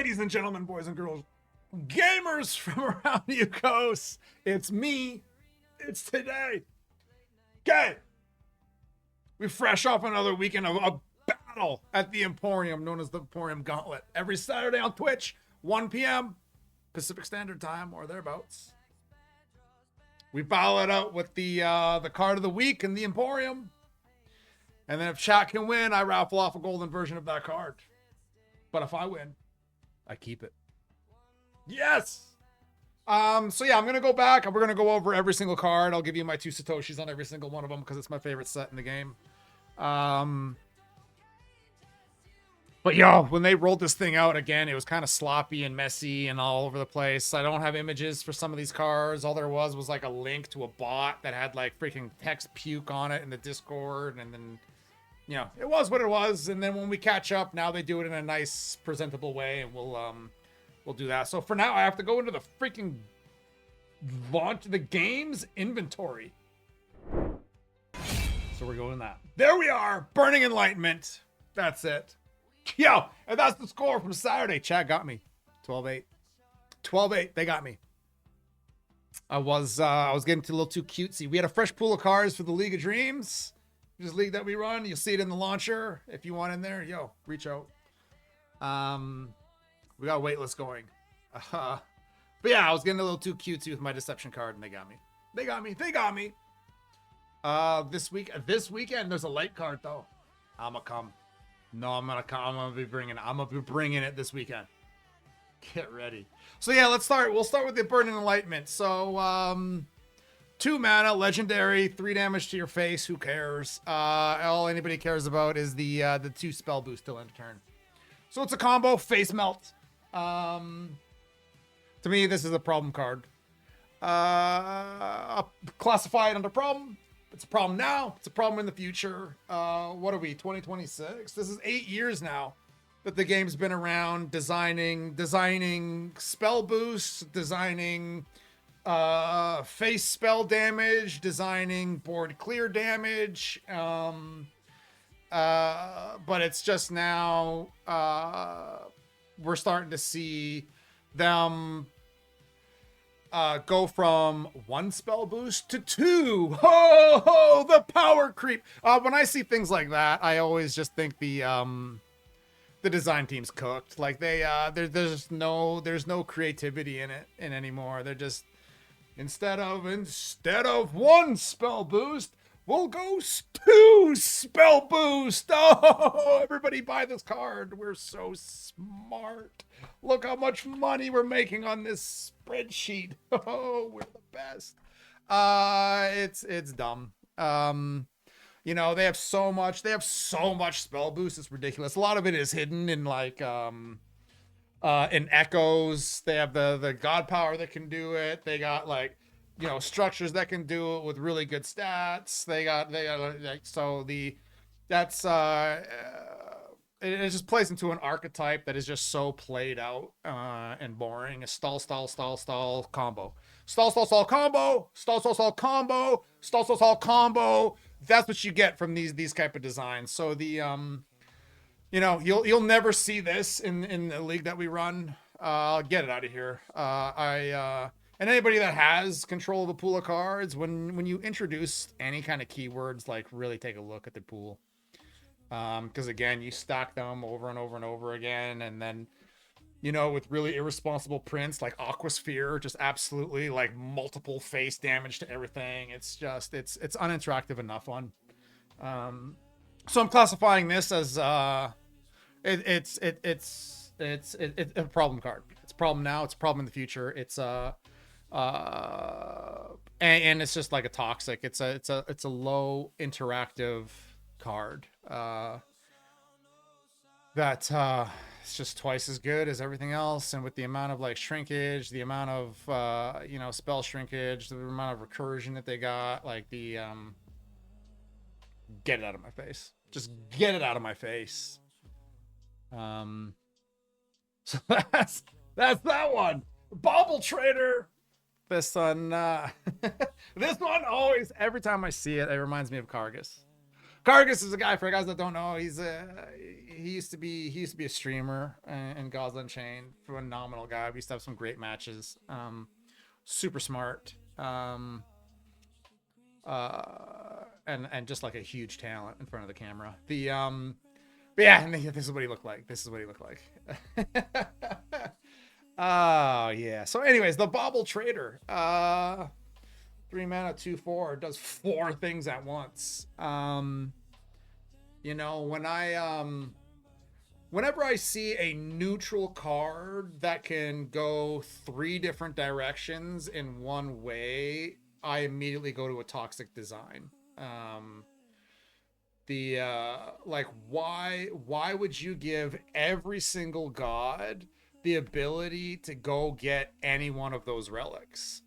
Ladies and gentlemen, boys and girls, gamers from around the coast, it's me. It's today. Okay. We fresh off another weekend of a battle at the Imporium, known as the Imporium Gauntlet. Every Saturday on Twitch, 1 p.m. Pacific Standard Time or thereabouts. We battle it out with the card of the week in the Emporium. And then if chat can win, I raffle off a golden version of that card. But if I win, I keep it. Yes! So yeah, I'm going to go back and we're going to go over every single card. I'll give you my 2 Satoshi'S on every single one of them because it's my favorite set in the game. But yo, when they rolled this thing out again, it was kind of sloppy and messy and all over the place. I don't have images for some of these cards. All there was like a link to a bot that had like freaking text puke on it in the Discord. And then, you know, it was what it was. And then when we catch up, now they do it in a nice, presentable way. And we'll do that. So for now, I have to go into the freaking launch the game's inventory. So we're going that. There we are. Burning Enlightenment. That's it. Yo, and that's the score from Saturday. Chad got me. 12-8. 12-8. They got me. I was getting a little too cutesy. We had a fresh pool of cards for the League of Dreams. This league that we run. You'll see it in the launcher. If you want in there, yo, reach out. We got a waitlist going. But yeah, I was getting a little too cutesy with my deception card, and they got me. They got me. They got me. This weekend, there's a light card though. I'ma come. No, I'm gonna be bringing it this weekend. Get ready. So yeah, let's start. We'll start with the Burning Enlightenment. So 2 mana, legendary, 3 damage to your face. Who cares? All anybody cares about is the 2 spell boost till end of turn. So it's a combo, face melt. To me, this is a problem card. Classify it under problem. It's a problem now. It's a problem in the future. What are we, 2026? This is 8 years now that the game's been around, designing spell boosts, designing face spell damage, designing board clear damage. But it's just now we're starting to see them go from 1 spell boost to 2. Oh, the power creep. When I see things like that, I always just think the design team's cooked. Like there's no creativity in it anymore. They're just instead of 1 spell boost, we'll go 2 spell boost. Oh, everybody buy this card. We're so smart. Look how much money we're making on this spreadsheet. Oh, we're the best. It's dumb. You know, they have so much spell boost. It's ridiculous. A lot of it is hidden in like in echoes. They have the god power that can do it. They got like, you know, structures that can do it with really good stats. They got like, so it just plays into an archetype that is just so played out and boring. A stall combo. Stall combo. Stall combo. That's what you get from these type of designs. So the you know, you'll never see this in the league that we run. Get it out of here. And anybody that has control of the pool of cards, when you introduce any kind of keywords, like really take a look at the pool. Because again, you stack them over and over and over again, and then, you know, with really irresponsible prints like Aquasphere, just absolutely like multiple face damage to everything. It's just it's uninteractive enough one. So I'm classifying this as it's a problem card. It's a problem now. It's a problem in the future. It's and it's just like a toxic. It's a low interactive card that it's just twice as good as everything else, and with the amount of like shrinkage, the amount of you know, spell shrinkage, the amount of recursion that they got, like the get it out of my face. Just get it out of my face. So that's that one. Bauble Trader. This one this one always, every time I see it, it reminds me of Kargas. Cargus is a guy, for guys that don't know, he used to be a streamer in Gods Unchained. Phenomenal guy. We used to have some great matches. Super smart. And just like a huge talent in front of the camera. But yeah, and this is what he looked like. This is what he looked like. Oh yeah. So anyways, the Bauble Trader. 3 mana, 2/4, does 4 things at once. You know, whenever I see a neutral card that can go 3 different directions in one way, I immediately go to a toxic design. Like, why would you give every single god the ability to go get any one of those relics?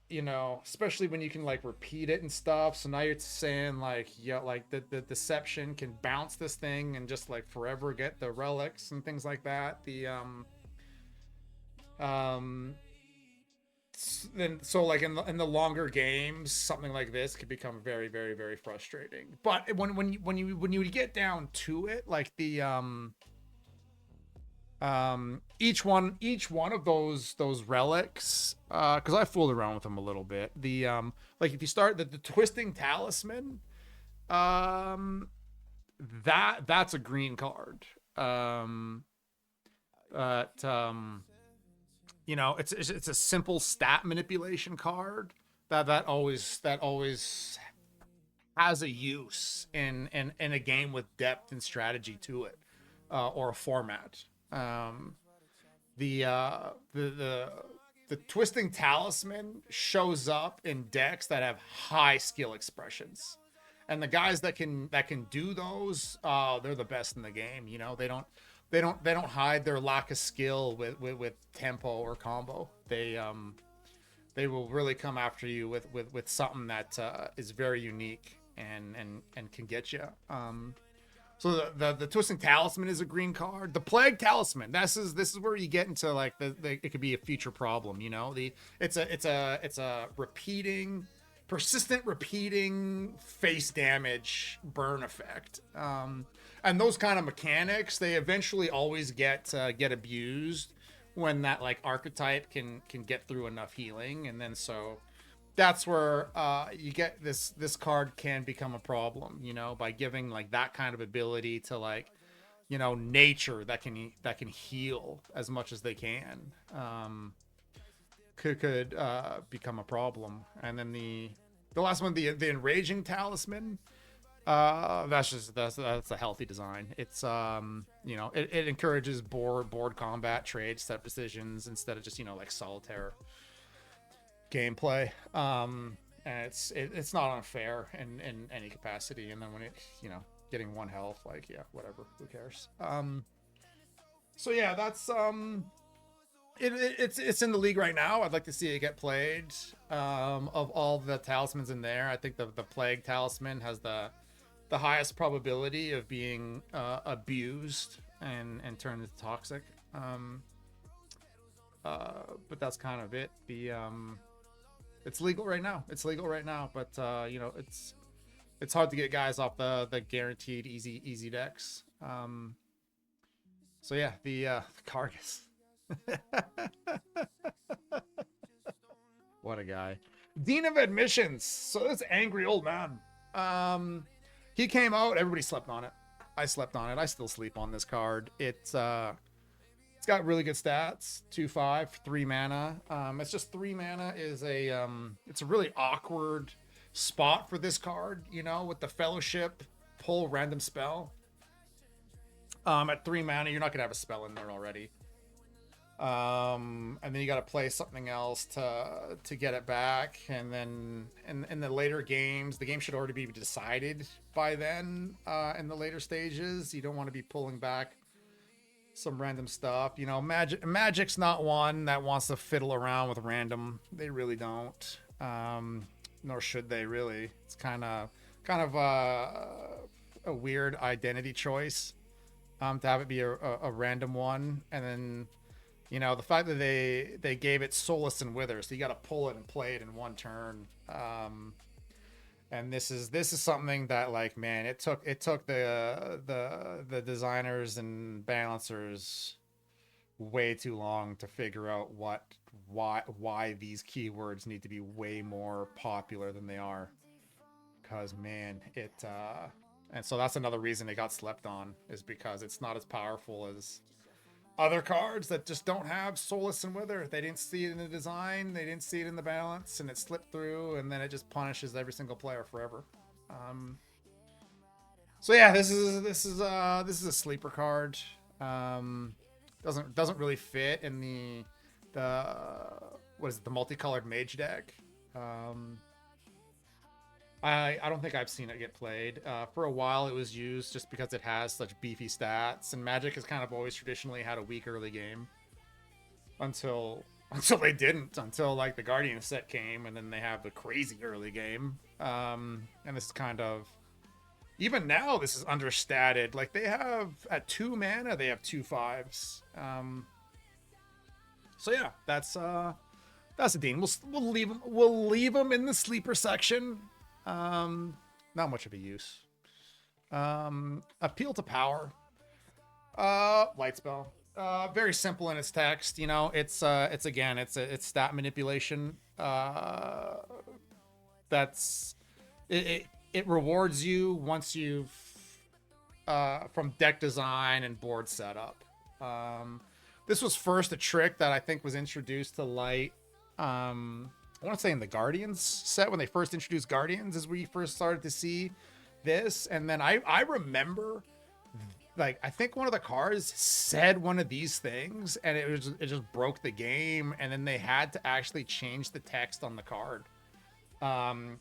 You know, especially when you can like repeat it and stuff. So now you're saying like, yeah, like the deception can bounce this thing and just like forever get the relics and things like that. Then so like in the longer games, something like this could become very, very, very frustrating. But when you get down to it, like each one of those relics, because I fooled around with them a little bit. Like if you start the Twisting Talisman, that's a green card. You know, it's a simple stat manipulation card that always has a use in a game with depth and strategy to it, or a format. The Twisting Talisman shows up in decks that have high skill expressions, and the guys that can do those, they're the best in the game. You know, they don't hide their lack of skill with tempo or combo. They will really come after you with something that is very unique and can get you. So the Twisting Talisman is a green card. The Plague Talisman, this is where you get into like it could be a future problem. You know, it's a persistent repeating face damage burn effect. And those kind of mechanics, they eventually always get abused when that like archetype can get through enough healing, and then so that's where you get this card can become a problem, you know, by giving like that kind of ability to like, you know, nature that can heal as much as they can, could become a problem. And then the last one, the Enraging Talisman, that's a healthy design. It's you know, it encourages board combat, trade, step decisions instead of just, you know, like solitaire gameplay. And it's not unfair in any capacity. And then when it, you know, getting 1 health, like, yeah, whatever, who cares. So yeah, that's it's in the league right now. I'd like to see it get played. Of all the talismans in there, I think the Plague Talisman has the highest probability of being abused and turned into toxic. But that's kind of it. It's legal right now. But you know, it's hard to get guys off the guaranteed easy decks. So yeah, the Cargus. What a guy. Dean of Admissions. So this angry old man. He came out, everybody slept on it. I slept on it. I still sleep on this card. It's got really good stats. 2/5, 3 mana. It's just 3 mana is it's a really awkward spot for this card, you know, with the Fellowship, pull random spell. At 3 mana, you're not gonna have a spell in there already. And then you got to play something else to get it back, and then in the later games, the game should already be decided by then. In the later stages, you don't want to be pulling back some random stuff. You know, Magic's not one that wants to fiddle around with random. They really don't. Nor should they really. It's kind of a weird identity choice, to have it be a random one, and then You know, the fact that they gave it Solace and Wither, so you got to pull it and play it in one turn. And this is something that, like, man, it took the designers and balancers way too long to figure out why these keywords need to be way more popular than they are. Because, man, and so that's another reason it got slept on, is because it's not as powerful as other cards that just don't have Solace and Wither. They didn't see it in the design, they didn't see it in the balance, and it slipped through, and then it just punishes every single player forever. Um, so yeah, this is a sleeper card. Um, doesn't really fit in the what is it, the multicolored mage deck. Um, I don't think I've seen it get played. For a while, it was used just because it has such beefy stats, and Magic has kind of always traditionally had a weak early game until they didn't, until like the Guardian set came, and then they have the crazy early game. And this is kind of, even now this is understated. Like, they have at 2 mana, they have 2/5s. So yeah, that's a Dean. We'll leave them in the sleeper section. Not much of a use. Appeal to power. Light spell. Very simple in its text. You know, it's stat manipulation. That's it rewards you once you've from deck design and board setup. This was first a trick that I think was introduced to light. I want to say in the Guardians set, when they first introduced Guardians, is where you first started to see this. And then I remember, like, I think one of the cards said one of these things, and it just broke the game. And then they had to actually change the text on the card,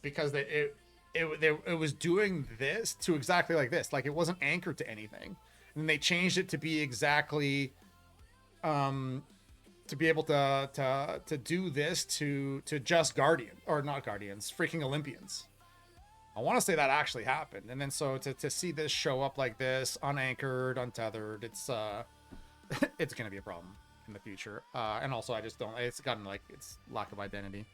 because it was doing this to exactly like this, like it wasn't anchored to anything, and they changed it to be exactly to be able to do this to just Guardian, or not Guardians, freaking Olympians. I want to say that actually happened. And then so to see this show up like this, unanchored, untethered, it's it's gonna be a problem in the future. And also I just don't, it's gotten like, it's lack of identity.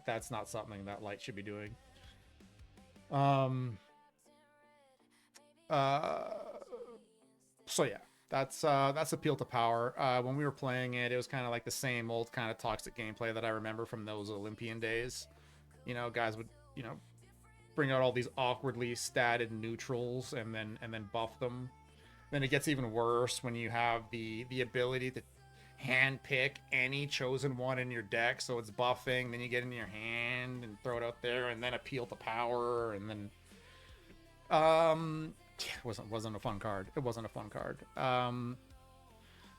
That's not something that light should be doing. So yeah, that's appeal to power. When we were playing it, it was kind of like the same old kind of toxic gameplay that I remember from those Olympian days. You know, guys would, you know, bring out all these awkwardly statted neutrals and then buff them. Then it gets even worse when you have the ability to hand pick any chosen one in your deck, so it's buffing. Then you get in your hand and throw it out there, and then appeal to power, and then it wasn't a fun card. It wasn't a fun card.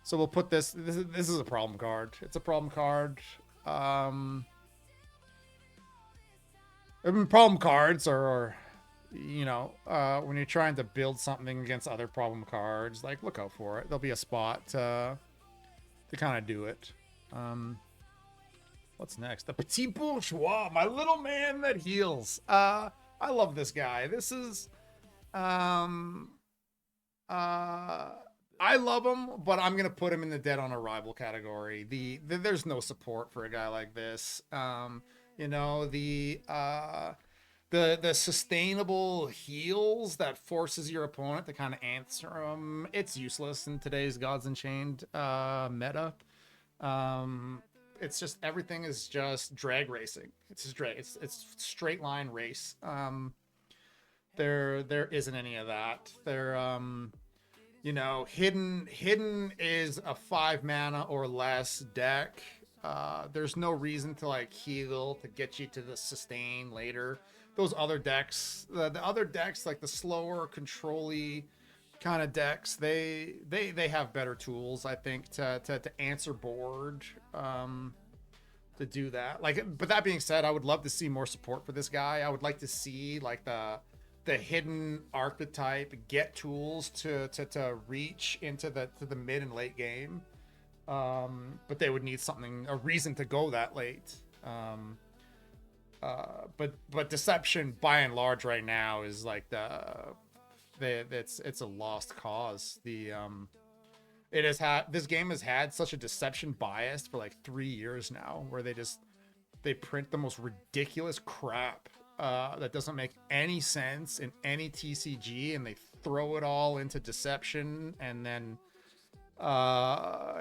So we'll put this is a problem card. It's a problem card. I mean, problem cards are, you know, when you're trying to build something against other problem cards, like, look out for it. There'll be a spot to kind of do it. What's next? The Petit Bourgeois, my little man that heals. I love this guy. This is I love him, but I'm gonna put him in the dead on arrival category. There's no support for a guy like this. You know, the sustainable heals that forces your opponent to kind of answer them. It's useless in today's Gods Unchained meta. It's just, everything is just drag racing. It's just drag. It's straight line race. There isn't any of that. You know, hidden is a 5 mana or less deck. There's no reason to like heal to get you to the sustain later. Those other decks, the other decks, like the slower control-y kind of decks, they have better tools, I think, to answer board, to do that. Like, but that being said, I would love to see more support for this guy. I would like to see like the hidden archetype get tools to reach into the mid and late game. But they would need a reason to go that late. But deception by and large right now is like it's a lost cause. It has had this game has had such a deception bias for like 3 years now, where they print the most ridiculous crap that doesn't make any sense in any TCG, and they throw it all into deception, and then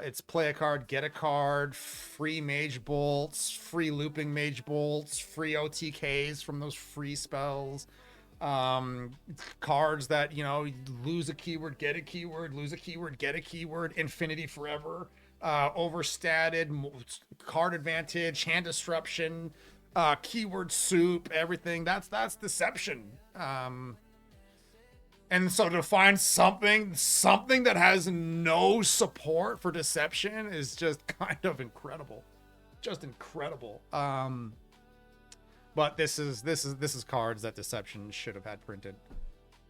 it's play a card, get a card, free mage bolts, free looping mage bolts, free OTKs from those free spells, cards that, you know, lose a keyword, get a keyword, lose a keyword, get a keyword, infinity forever, overstated, card advantage, hand disruption, keyword soup, everything. That's deception. And so to find something that has no support for deception is just kind of incredible. Just incredible. But this is cards that deception should have had printed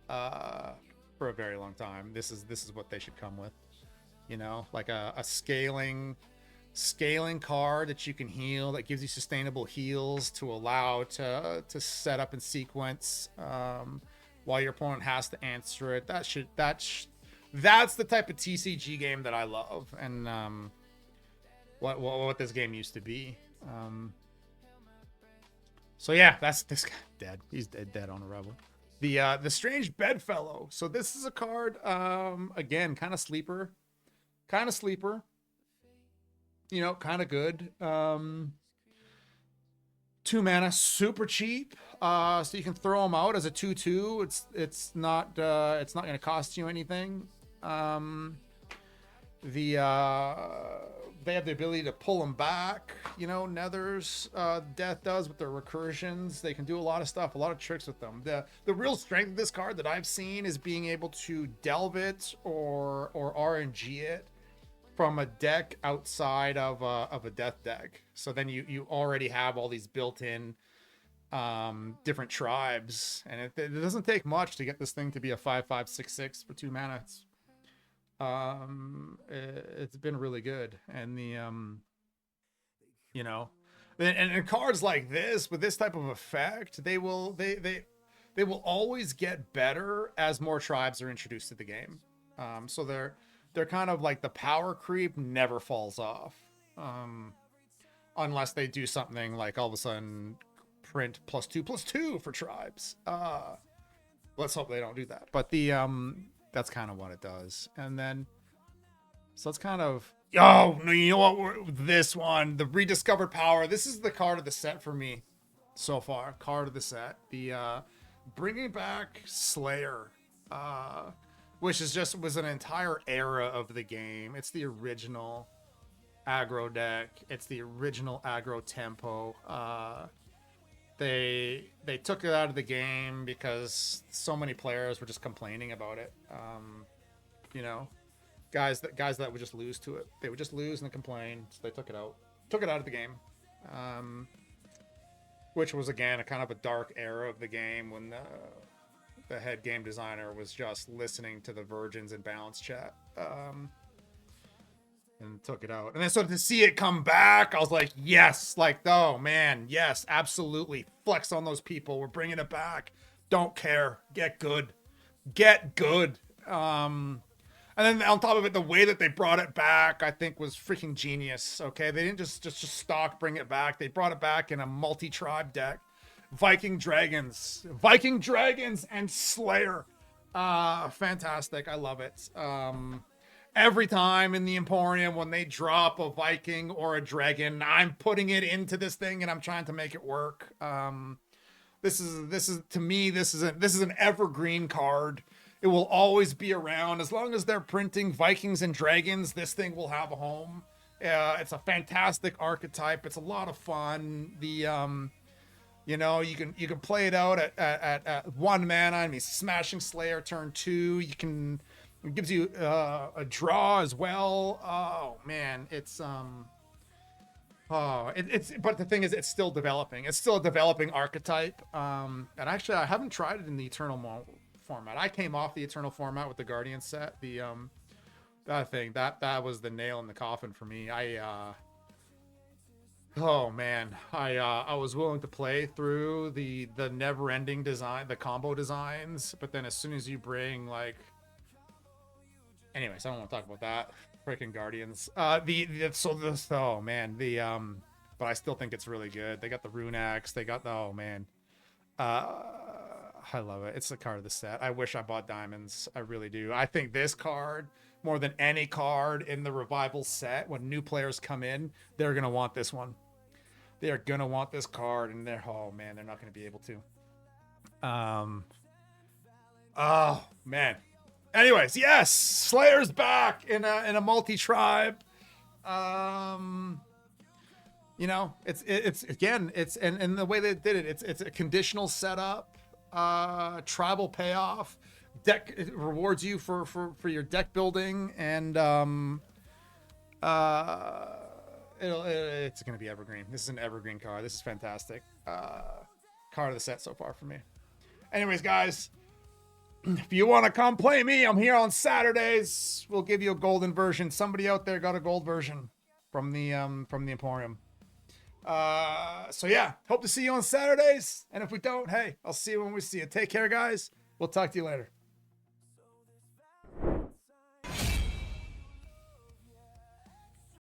for a very long time. This is what they should come with. You know, like a scaling card that you can heal, that gives you sustainable heals to allow to set up and sequence while your opponent has to answer it. That's the type of TCG game that I love, and what this game used to be. So yeah, that's this guy dead. He's dead on arrival. The Strange Bedfellow. So this is a card, again, kind of sleeper. You know, kind of good. 2 mana, super cheap. So you can throw them out as a 2/2. It's not going to cost you anything. They have the ability to pull them back. You know, Nether's Death does with their recursions. They can do a lot of stuff, a lot of tricks with them. The real strength of this card that I've seen is being able to delve it or RNG it from a deck outside of a death deck. So then you already have all these built-in different tribes, and it doesn't take much to get this thing to be a 5/5/6/6 for 2 mana. It's been really good. And the you know, and cards like this with this type of effect, they will always get better as more tribes are introduced to the game. So they're kind of like, the power creep never falls off, unless they do something like all of a sudden print +2/+2 for tribes. Let's hope they don't do that. But that's kind of what it does. And then, so it's kind of, oh no, you know what? This one, the Rediscovered Power. This is the card of the set for me so far. Card of the set. The bringing back Slayer. Which was an entire era of the game. It's the original aggro deck. It's the original aggro tempo. They took it out of the game because so many players were just complaining about it. You know, guys that would just lose to it. They would just lose and complain. So they took it out of the game. Which was, again, a kind of a dark era of the game when the head game designer was just listening to the virgins in balance chat, and took it out. And then so to see it come back, I was like, yes, like, oh man, yes, absolutely, flex on those people. We're bringing it back. Don't care. Get good. And then on top of it, the way that they brought it back, I think, was freaking genius. Okay, they didn't just stock bring it back. They brought it back in a multi-tribe deck. Viking Dragons and Slayer. Fantastic. I love it. Every time in the Imporium, when they drop a Viking or a dragon, I'm putting it into this thing and I'm trying to make it work. This is to me, this is an evergreen card. It will always be around. As long as they're printing Vikings and dragons, this thing will have a home. It's a fantastic archetype. It's a lot of fun. You know, you can play it out at 1 mana and be Smashing Slayer turn 2. It gives you a draw as well. Oh man, but the thing is, it's still developing. It's still a developing archetype. And actually, I haven't tried it in the Eternal format. I came off the Eternal format with the Guardian set. That was the nail in the coffin for me. Oh man, I was willing to play through the never-ending design, the combo designs, but then as soon as you bring like Anyways, I don't want to talk about that. Freaking Guardians. Oh man, but I still think it's really good. They got the Rune Axe. They got the, oh man. I love it. It's the card of the set. I wish I bought diamonds. I really do. I think this card, more than any card in the revival set, when new players come in, they're gonna want this one. They are gonna want this card, and oh man, they're not gonna be able to. Oh man. Anyways, yes, Slayer's back in a multi-tribe. You know, it's again, it's and the way they did it, it's a conditional setup, tribal payoff, deck, it rewards you for your deck building, and it's gonna be evergreen. This is an evergreen card. This is fantastic. Card of the set so far for me. Anyways, guys, if you want to come play me, I'm here on Saturdays. We'll give you a golden version. Somebody out there got a gold version from the Emporium. So yeah, hope to see you on Saturdays. And if we don't, hey, I'll see you when we see you. Take care, guys. We'll talk to you later.